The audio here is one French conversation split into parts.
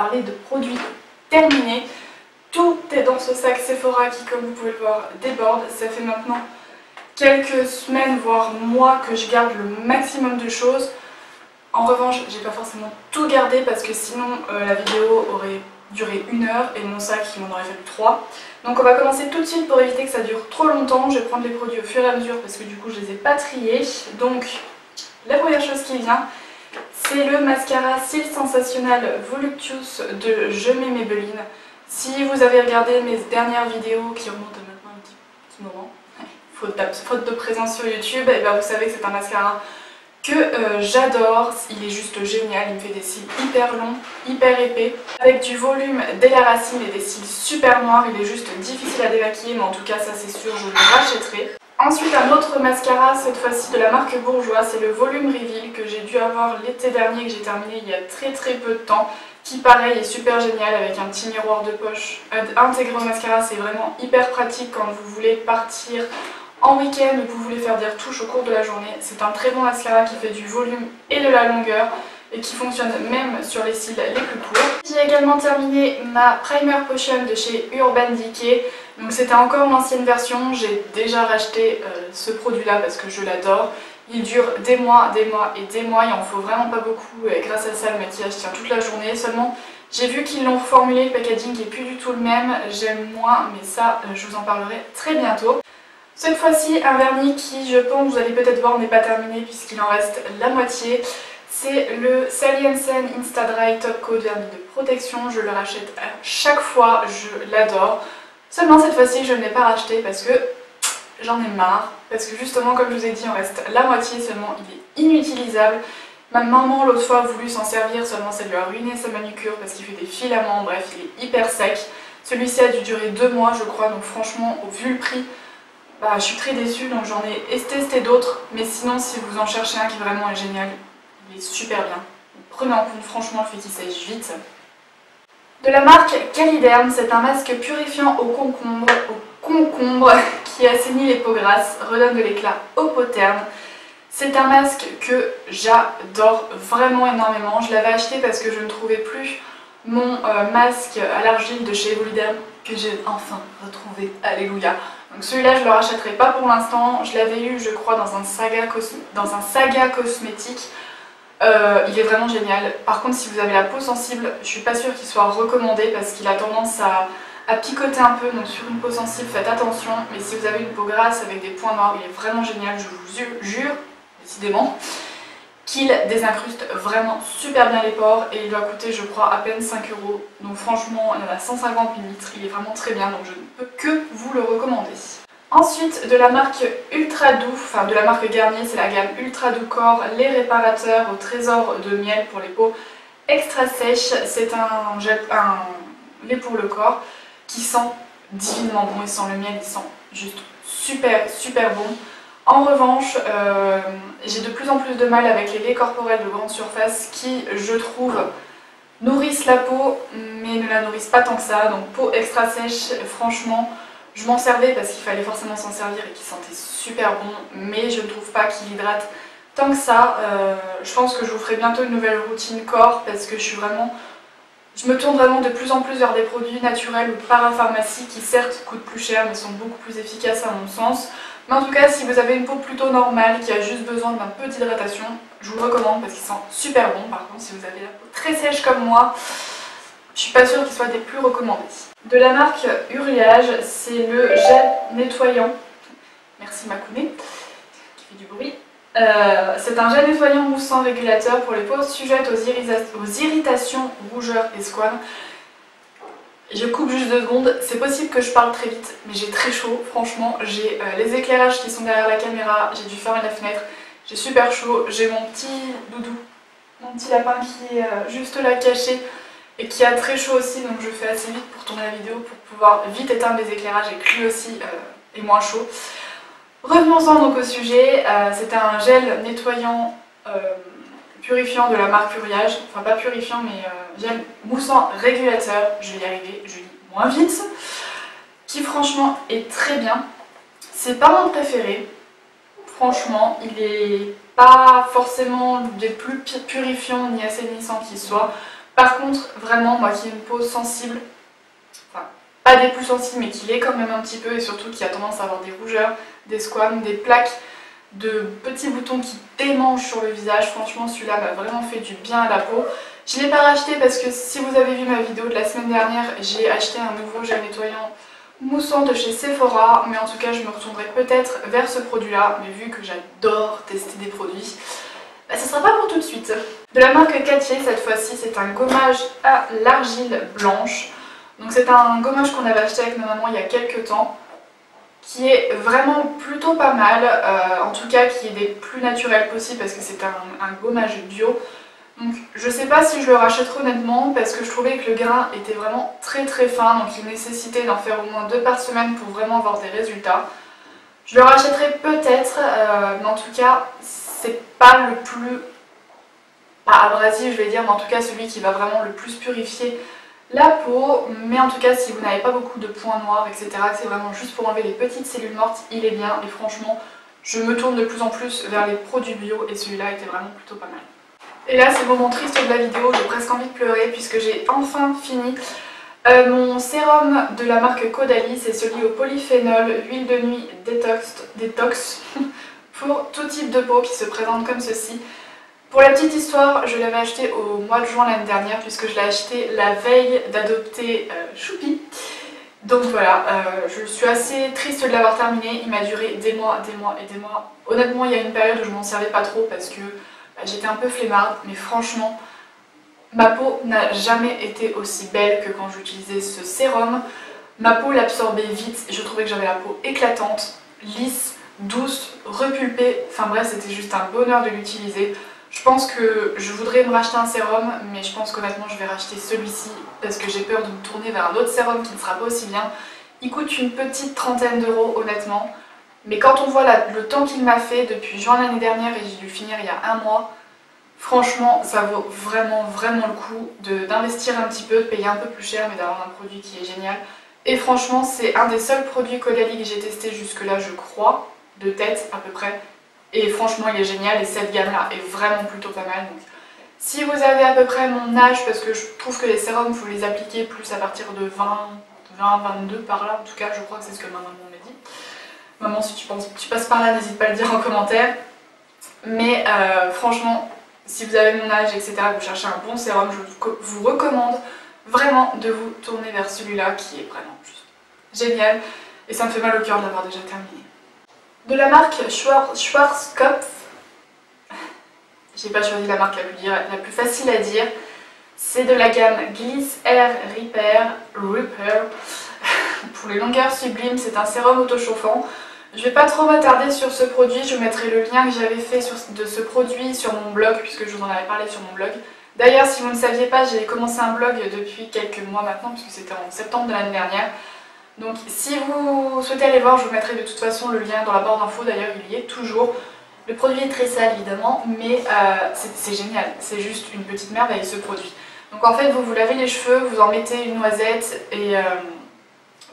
parler de produits terminés. Tout est dans ce sac Sephora qui, comme vous pouvez le voir, déborde. Ça fait maintenant quelques semaines, voire mois, que je garde le maximum de choses. En revanche, j'ai pas forcément tout gardé parce que sinon la vidéo aurait duré 1 heure et mon sac il m'en aurait fallu 3. Donc on va commencer tout de suite pour éviter que ça dure trop longtemps. Je vais prendre les produits au fur et à mesure parce que du coup je les ai pas triés. Donc la première chose qui vient, c'est le mascara Cils Sensationnel Voluptuous de Je mets Maybelline. Si vous avez regardé mes dernières vidéos qui remontent maintenant un petit moment, faute de présence sur YouTube, et ben vous savez que c'est un mascara que j'adore. Il est juste génial, il me fait des cils hyper longs, hyper épais, avec du volume dès la racine et des cils super noirs. Il est juste difficile à démaquiller, mais en tout cas ça c'est sûr, je le rachèterai. Ensuite un autre mascara, cette fois-ci de la marque Bourjois, c'est le Volume Reveal que j'ai dû avoir l'été dernier, que j'ai terminé il y a très peu de temps, qui pareil est super génial avec un petit miroir de poche intégré au mascara. C'est vraiment hyper pratique quand vous voulez partir en week-end ou que vous voulez faire des retouches au cours de la journée. C'est un très bon mascara qui fait du volume et de la longueur et qui fonctionne même sur les cils les plus courts. J'ai également terminé ma Primer Potion de chez Urban Decay. Donc c'était encore l'ancienne version, j'ai déjà racheté ce produit là parce que je l'adore. Il dure des mois et des mois, il en faut vraiment pas beaucoup et grâce à ça le maquillage tient toute la journée. Seulement j'ai vu qu'ils l'ont reformulé, le packaging qui est plus du tout le même, j'aime moins, mais ça je vous en parlerai très bientôt. Cette fois-ci un vernis qui, je pense, vous allez peut-être voir, n'est pas terminé puisqu'il en reste la moitié. C'est le Sally Hansen Insta Dry Top Coat vernis de protection. Je le rachète à chaque fois, je l'adore. Seulement cette fois-ci je ne l'ai pas racheté parce que j'en ai marre. Parce que justement, comme je vous ai dit, il en reste la moitié seulement, il est inutilisable. Ma maman l'autre fois a voulu s'en servir, seulement ça lui a ruiné sa manucure parce qu'il fait des filaments, bref il est hyper sec. Celui-ci a dû durer 2 mois je crois, donc franchement vu le prix, bah, je suis très déçue, donc j'en ai testé d'autres, mais sinon si vous en cherchez un qui vraiment est génial, il est super bien. Donc, prenez en compte franchement le fait qu'il sèche vite. De la marque Caliderm, c'est un masque purifiant au concombre qui assainit les peaux grasses, redonne de l'éclat aux peaux ternes. C'est un masque que j'adore vraiment énormément. Je l'avais acheté parce que je ne trouvais plus mon masque à l'argile de chez Evoliderm que j'ai enfin retrouvé, alléluia. Donc celui-là je ne le rachèterai pas pour l'instant, je l'avais eu je crois dans un saga cosmétique. Il est vraiment génial. Par contre si vous avez la peau sensible, je suis pas sûre qu'il soit recommandé parce qu'il a tendance à picoter un peu, donc sur une peau sensible faites attention. Mais si vous avez une peau grasse avec des points noirs, il est vraiment génial, je vous jure, décidément, qu'il désincruste vraiment super bien les pores et il doit coûter je crois à peine 5 €. Donc franchement il y en a 150 ml, il est vraiment très bien, donc je ne peux que vous le recommander. Ensuite de la marque Ultra Doux, enfin de la marque Garnier, c'est la gamme Ultra Doux Corps, les réparateurs au trésor de miel pour les peaux extra sèches. C'est un lait pour le corps qui sent divinement bon, il sent le miel, il sent juste super bon. En revanche, j'ai de plus en plus de mal avec les laits corporels de grande surface qui, je trouve, nourrissent la peau mais ne la nourrissent pas tant que ça. Donc peau extra sèche, franchement, je m'en servais parce qu'il fallait forcément s'en servir et qu'il sentait super bon, mais je ne trouve pas qu'il hydrate tant que ça. Je pense que je vous ferai bientôt une nouvelle routine corps parce que je me tourne vraiment de plus en plus vers des produits naturels ou de parapharmacie qui certes coûtent plus cher mais sont beaucoup plus efficaces à mon sens. Mais en tout cas, si vous avez une peau plutôt normale qui a juste besoin d'un peu d'hydratation, je vous le recommande parce qu'il sent super bon. Par contre, si vous avez la peau très sèche comme moi, je suis pas sûre qu'il soit des plus recommandés. De la marque Uriage, c'est le gel nettoyant, merci Makune, qui fait du bruit. C'est un gel nettoyant moussant régulateur pour les peaux sujettes aux irritations, rougeurs et squames. Je coupe juste 2 secondes, c'est possible que je parle très vite, mais j'ai très chaud, franchement. J'ai les éclairages qui sont derrière la caméra, j'ai dû fermer la fenêtre, j'ai super chaud, j'ai mon petit doudou, mon petit lapin qui est juste là caché et qui a très chaud aussi, donc je fais assez vite pour tourner la vidéo pour pouvoir vite éteindre les éclairages et que lui aussi est moins chaud. Revenons-en donc au sujet, c'est un gel nettoyant purifiant de la marque Uriage, enfin pas purifiant mais gel moussant régulateur, je vais y arriver, je lis moins vite, qui franchement est très bien. C'est pas mon préféré, franchement, il est pas forcément des plus purifiants ni assainissants qui soient. Par contre, vraiment, moi qui ai une peau sensible, enfin pas des plus sensibles mais qui l'est quand même un petit peu et surtout qui a tendance à avoir des rougeurs, des squames, des plaques, de petits boutons qui démangent sur le visage, franchement celui-là m'a vraiment fait du bien à la peau. Je ne l'ai pas racheté parce que si vous avez vu ma vidéo de la semaine dernière, j'ai acheté un nouveau gel nettoyant moussant de chez Sephora, mais en tout cas je me retournerai peut-être vers ce produit-là, mais vu que j'adore tester des produits, bah, ce sera pas pour tout de suite. De la marque Cartier, cette fois-ci, c'est un gommage à l'argile blanche. Donc c'est un gommage qu'on avait acheté avec ma maman il y a quelques temps, qui est vraiment plutôt pas mal, en tout cas qui est des plus naturels possibles parce que c'est un gommage bio. Donc je sais pas si je le rachèterai honnêtement parce que je trouvais que le grain était vraiment très très fin, donc il nécessitait d'en faire au moins 2 par semaine pour vraiment avoir des résultats. Je le rachèterai peut-être, mais en tout cas c'est pas le plus, pas abrasif je vais dire, mais en tout cas celui qui va vraiment le plus purifier la peau. Mais en tout cas si vous n'avez pas beaucoup de points noirs etc, que c'est vraiment juste pour enlever les petites cellules mortes, il est bien et franchement je me tourne de plus en plus vers les produits bio et celui-là était vraiment plutôt pas mal. Et là c'est le moment triste de la vidéo, j'ai presque envie de pleurer puisque j'ai enfin fini mon sérum de la marque Caudalie, c'est celui au polyphénol, huile de nuit détox pour tout type de peau qui se présente comme ceci. Pour la petite histoire, je l'avais acheté au mois de juin l'année dernière puisque je l'ai acheté la veille d'adopter Choupi. Donc voilà, je suis assez triste de l'avoir terminé, il m'a duré des mois et des mois. Honnêtement il y a une période où je m'en servais pas trop parce que j'étais un peu flemmarde, mais franchement ma peau n'a jamais été aussi belle que quand j'utilisais ce sérum. Ma peau l'absorbait vite et je trouvais que j'avais la peau éclatante, lisse, douce, repulpée, enfin bref c'était juste un bonheur de l'utiliser. Je pense que je voudrais me racheter un sérum, mais je pense qu'honnêtement je vais racheter celui-ci parce que j'ai peur de me tourner vers un autre sérum qui ne sera pas aussi bien. Il coûte une petite trentaine d'euros honnêtement, mais quand on voit le temps qu'il m'a fait depuis juin l'année dernière et j'ai dû finir il y a un mois, franchement ça vaut vraiment le coup d'investir un petit peu, de payer un peu plus cher mais d'avoir un produit qui est génial. Et franchement c'est un des seuls produits Caudalie que j'ai testé jusque là je crois, de tête à peu près. Et franchement il est génial et cette gamme là est vraiment plutôt pas mal. Donc, si vous avez à peu près mon âge, parce que je trouve que les sérums il faut les appliquer plus à partir de 20-22 par là, en tout cas je crois que c'est ce que ma maman m'a dit. Maman si tu passes par là n'hésite pas à le dire en commentaire. Mais franchement si vous avez mon âge etc, vous cherchez un bon sérum, je vous recommande vraiment de vous tourner vers celui-là qui est vraiment juste génial. Et ça me fait mal au cœur de l'avoir déjà terminé. De la marque Schwarzkopf, j'ai pas choisi la marque la plus facile à dire, c'est de la gamme Gliss Air Repair. Pour les longueurs sublimes, c'est un sérum auto-chauffant. Je vais pas trop m'attarder sur ce produit, je mettrai le lien que j'avais fait de ce produit sur mon blog puisque je vous en avais parlé sur mon blog. D'ailleurs si vous ne saviez pas, j'ai commencé un blog depuis quelques mois maintenant puisque c'était en septembre de l'année dernière. Donc si vous souhaitez aller voir, je vous mettrai de toute façon le lien dans la barre d'infos, d'ailleurs il y est toujours. Le produit est très sale évidemment, mais c'est génial, c'est juste une petite merveille ce produit. Donc en fait vous lavez les cheveux, vous en mettez une noisette et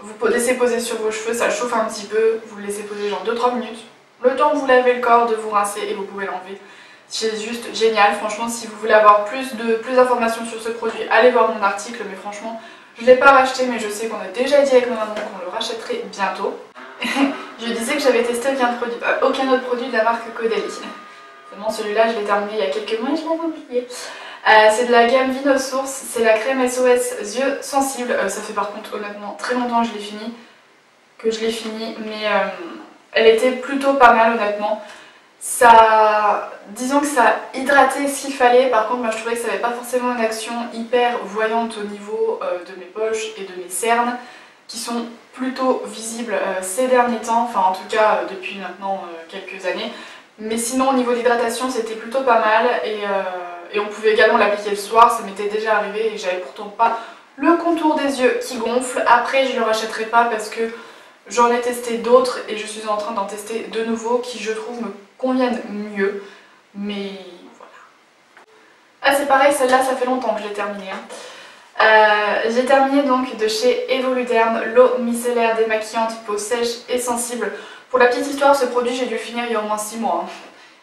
vous laissez poser sur vos cheveux, ça chauffe un petit peu, vous le laissez poser genre 2-3 minutes. Le temps que vous lavez le corps, de vous rincer et vous pouvez l'enlever. C'est juste génial, franchement si vous voulez avoir plus d'informations sur ce produit, allez voir mon article, mais franchement je ne l'ai pas racheté mais je sais qu'on a déjà dit avec ma maman qu'on le rachèterait bientôt. Je disais que j'avais testé aucun autre produit de la marque Caudalie. Seulement celui-là je l'ai terminé il y a quelques mois et je l'ai oublié. C'est de la gamme Vinosource, c'est la crème SOS yeux sensibles. Ça fait par contre honnêtement très longtemps que je l'ai fini, mais elle était plutôt pas mal honnêtement. Disons que ça a hydraté ce qu'il fallait, par contre moi je trouvais que ça n'avait pas forcément une action hyper voyante au niveau de mes poches et de mes cernes qui sont plutôt visibles ces derniers temps, enfin en tout cas depuis maintenant quelques années. Mais sinon au niveau d'hydratation c'était plutôt pas mal et on pouvait également l'appliquer le soir, ça m'était déjà arrivé et j'avais pourtant pas le contour des yeux qui gonfle. Après je le rachèterai pas parce que j'en ai testé d'autres et je suis en train d'en tester de nouveaux qui je trouve me conviennent mieux, mais voilà. Ah c'est pareil, celle-là ça fait longtemps que je l'ai terminée. J'ai terminé donc de chez Evoluderm l'eau micellaire démaquillante peau sèche et sensible. Pour la petite histoire, ce produit j'ai dû le finir il y a au moins 6 mois.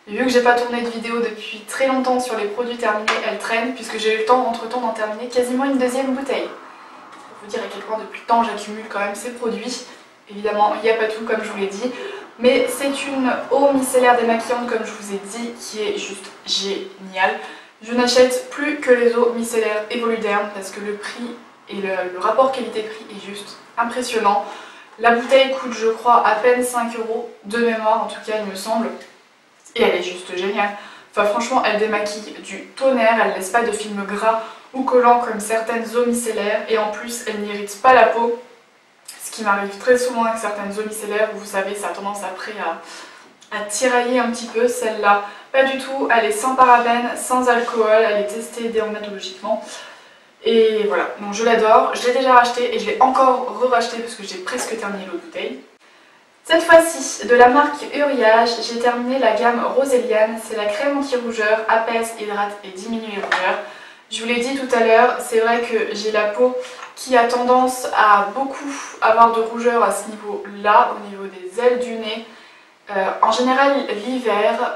Et vu que j'ai pas tourné de vidéo depuis très longtemps sur les produits terminés, elle traîne puisque j'ai eu le temps entre temps d'en terminer quasiment une deuxième bouteille. Pour vous dire à quel point depuis le temps j'accumule quand même ces produits. Évidemment, il n'y a pas tout comme je vous l'ai dit, mais c'est une eau micellaire démaquillante comme je vous ai dit qui est juste géniale. Je n'achète plus que les eaux micellaires Evoluderm parce que le prix et le rapport qualité-prix est juste impressionnant. La bouteille coûte je crois à peine 5 € de mémoire, en tout cas il me semble, et elle est juste géniale. Enfin franchement elle démaquille du tonnerre, elle laisse pas de film gras ou collant comme certaines eaux micellaires et en plus elle n'irrite pas la peau. Ce qui m'arrive très souvent avec certaines eaux micellaires où vous savez ça a tendance après à tirailler un petit peu. Celle-là pas du tout, elle est sans parabènes, sans alcool, elle est testée dermatologiquement. Et voilà, donc je l'adore, je l'ai déjà racheté et je l'ai encore re-racheté parce que j'ai presque terminé l'autre bouteille. Cette fois-ci, de la marque Uriage, j'ai terminé la gamme Roséliane. C'est la crème anti-rougeur, apaise, hydrate et diminue les rougeurs. Je vous l'ai dit tout à l'heure, c'est vrai que j'ai la peau qui a tendance à beaucoup avoir de rougeurs à ce niveau-là, au niveau des ailes du nez. En général, l'hiver,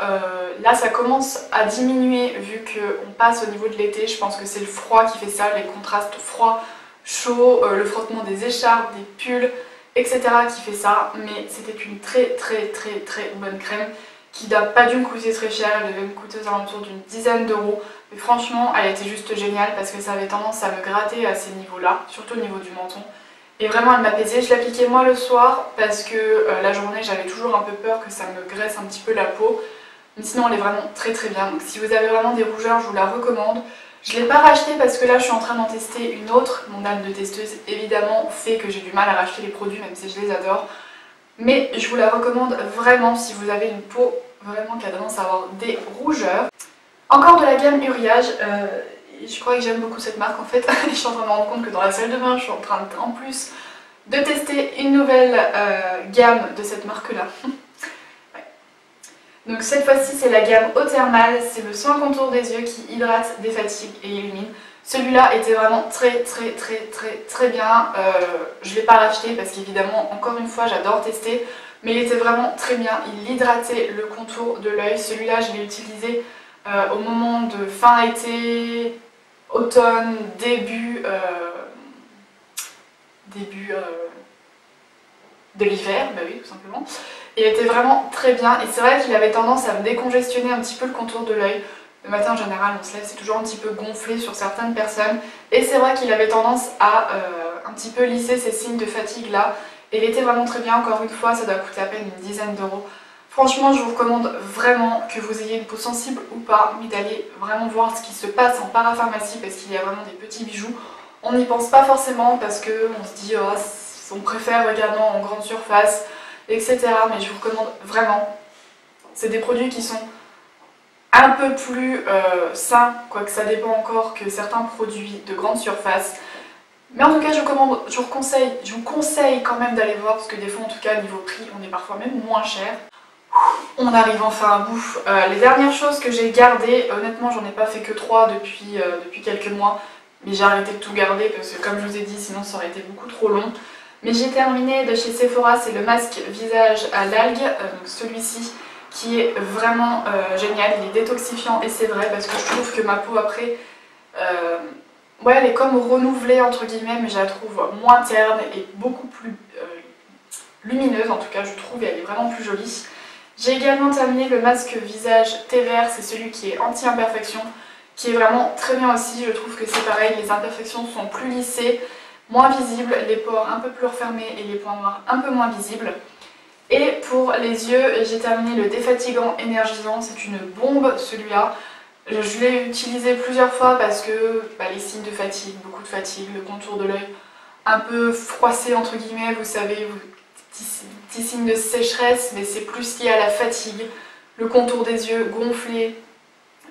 là ça commence à diminuer vu qu'on passe au niveau de l'été. Je pense que c'est le froid qui fait ça, les contrastes froid-chaud, le frottement des écharpes, des pulls, etc. qui fait ça. Mais c'était une très bonne crème qui n'a pas dû me coûter très cher, elle devait me coûter aux alentours d'une dizaine d'euros. Mais franchement, elle était juste géniale parce que ça avait tendance à me gratter à ces niveaux-là, surtout au niveau du menton. Et vraiment elle m'apaisait. Je l'appliquais moi le soir parce que la journée j'avais toujours un peu peur que ça me graisse un petit peu la peau. Mais sinon elle est vraiment très bien. Donc si vous avez vraiment des rougeurs, je vous la recommande. Je ne l'ai pas rachetée parce que là je suis en train d'en tester une autre. Mon âme de testeuse évidemment fait que j'ai du mal à racheter les produits même si je les adore. Mais je vous la recommande vraiment si vous avez une peau vraiment qui a tendance à avoir des rougeurs. Encore de la gamme Uriage. Je crois que j'aime beaucoup cette marque en fait. Je suis en train de me rendre compte que dans la salle de bain, je suis en train en plus de tester une nouvelle gamme de cette marque-là. Ouais. Donc cette fois-ci, c'est la gamme Eau Thermale. C'est le soin contour des yeux qui hydrate, défatigue et illumine. Celui-là était vraiment très bien. Je ne l'ai pas racheté parce qu'évidemment, encore une fois, j'adore tester. Mais il était vraiment très bien. Il hydratait le contour de l'œil. Celui-là, je l'ai utilisé au moment de fin été, automne, début de l'hiver, bah oui tout simplement. Il était vraiment très bien et c'est vrai qu'il avait tendance à me décongestionner un petit peu le contour de l'œil. Le matin en général on se lève, c'est toujours un petit peu gonflé sur certaines personnes et c'est vrai qu'il avait tendance à un petit peu lisser ces signes de fatigue là. Et il était vraiment très bien, encore une fois ça doit coûter à peine une dizaine d'euros. Franchement, je vous recommande vraiment que vous ayez une peau sensible ou pas, mais d'aller vraiment voir ce qui se passe en parapharmacie parce qu'il y a vraiment des petits bijoux. On n'y pense pas forcément parce qu'on se dit oh, on préfère regarder en grande surface, etc. Mais je vous recommande vraiment. C'est des produits qui sont un peu plus sains, quoique ça dépend encore que certains produits de grande surface. Mais en tout cas, je vous conseille quand même d'aller voir parce que des fois, en tout cas, niveau prix, on est parfois même moins cher. On arrive enfin à bout. Les dernières choses que j'ai gardées, honnêtement j'en ai pas fait que 3 depuis quelques mois, mais j'ai arrêté de tout garder parce que comme je vous ai dit sinon ça aurait été beaucoup trop long. Mais j'ai terminé de chez Sephora, c'est le masque visage à l'algue, donc celui-ci qui est vraiment génial, il est détoxifiant et c'est vrai parce que je trouve que ma peau après, ouais elle est comme renouvelée entre guillemets mais je la trouve moins terne et beaucoup plus lumineuse en tout cas je trouve et elle est vraiment plus jolie. J'ai également terminé le masque visage thé vert, c'est celui qui est anti-imperfection, qui est vraiment très bien aussi. Je trouve que c'est pareil, les imperfections sont plus lissées, moins visibles, les pores un peu plus refermés et les points noirs un peu moins visibles. Et pour les yeux, j'ai terminé le défatigant énergisant, c'est une bombe celui-là. Je l'ai utilisé plusieurs fois parce que les signes de fatigue, beaucoup de fatigue, le contour de l'œil un peu froissé entre guillemets, vous savez, petits signes de sécheresse, mais c'est plus lié à la fatigue, le contour des yeux gonflé,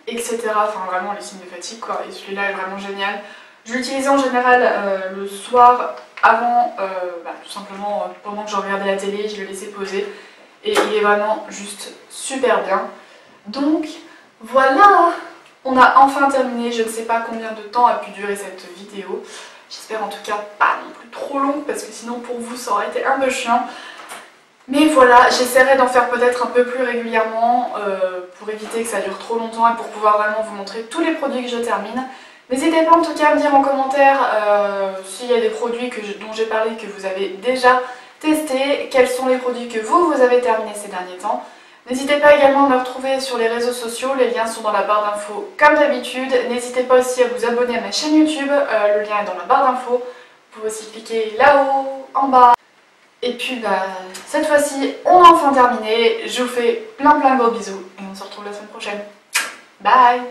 etc. Enfin vraiment les signes de fatigue quoi, et celui-là est vraiment génial. Je l'utilisais en général le soir avant, tout simplement pendant que je regardais la télé, je le laissais poser, et il est vraiment juste super bien. Donc voilà, on a enfin terminé, je ne sais pas combien de temps a pu durer cette vidéo. J'espère en tout cas pas non plus trop longue parce que sinon pour vous ça aurait été un peu chiant. Mais voilà, j'essaierai d'en faire peut-être un peu plus régulièrement pour éviter que ça dure trop longtemps et pour pouvoir vraiment vous montrer tous les produits que je termine. N'hésitez pas en tout cas à me dire en commentaire s'il y a des produits dont j'ai parlé que vous avez déjà testés, quels sont les produits que vous avez terminés ces derniers temps. N'hésitez pas également à me retrouver sur les réseaux sociaux, les liens sont dans la barre d'infos comme d'habitude. N'hésitez pas aussi à vous abonner à ma chaîne YouTube, le lien est dans la barre d'infos. Vous pouvez aussi cliquer là-haut, en bas. Et puis cette fois-ci, on a enfin terminé. Je vous fais plein de gros bisous et on se retrouve la semaine prochaine. Bye!